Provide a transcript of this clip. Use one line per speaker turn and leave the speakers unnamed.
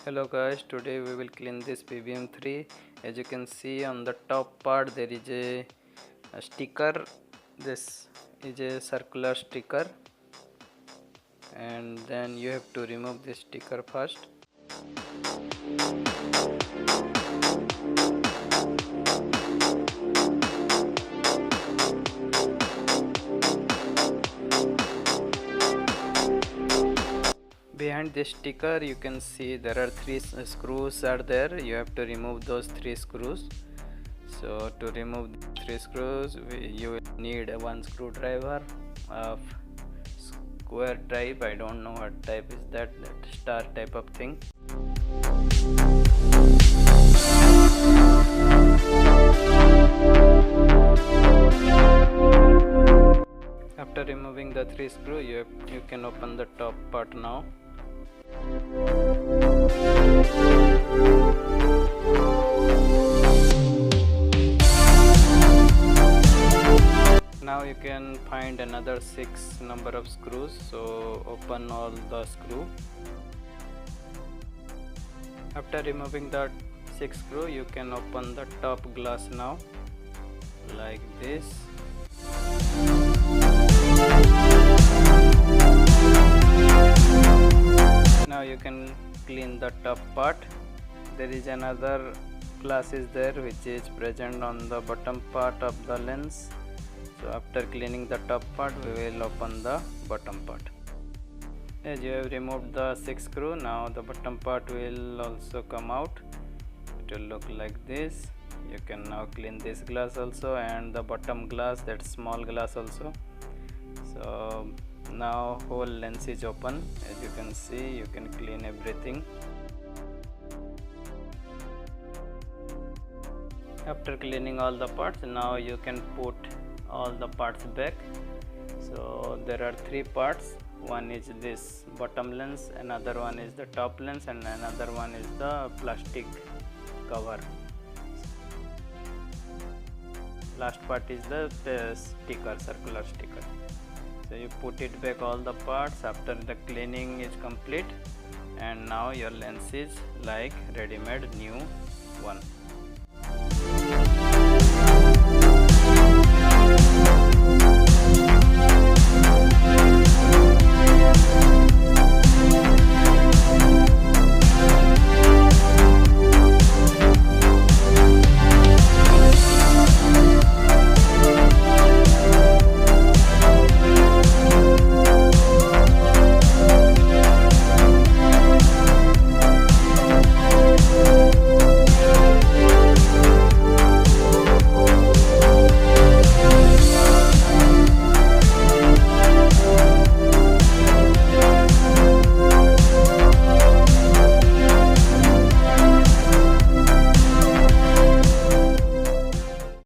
Hello guys, today we will clean this PVM-3. As you can see on the top part there is a sticker. This is a circular sticker and then you have to remove this sticker first. Behind this sticker you can see there are three screws are there. You have to remove those three screws. So to remove three screws you need one screwdriver of square type. I don't know what type is that star type of thing. After removing the three screws, you can open the top part now. Now you can find another 6 number of screws, so open all the screw. After removing the 6 screw, you can open the top glass now, like this. Now you can clean the top part. There is another glass is there which is present on the bottom part of the lens. So after cleaning the top part, we will open the bottom part. As you have removed the 6 screw, now the bottom part will also come out. It will look like this. You can now clean this glass also and the bottom glass, that small glass also. So now whole lens is open. As you can see, you can clean everything. After cleaning all the parts, now you can put all the parts back. So there are 3 parts. One is this bottom lens, another one is the top lens, and another one is the plastic cover. Last part is the sticker, circular sticker. So you put it back all the parts after the cleaning is complete, and now your lens is like ready-made new one.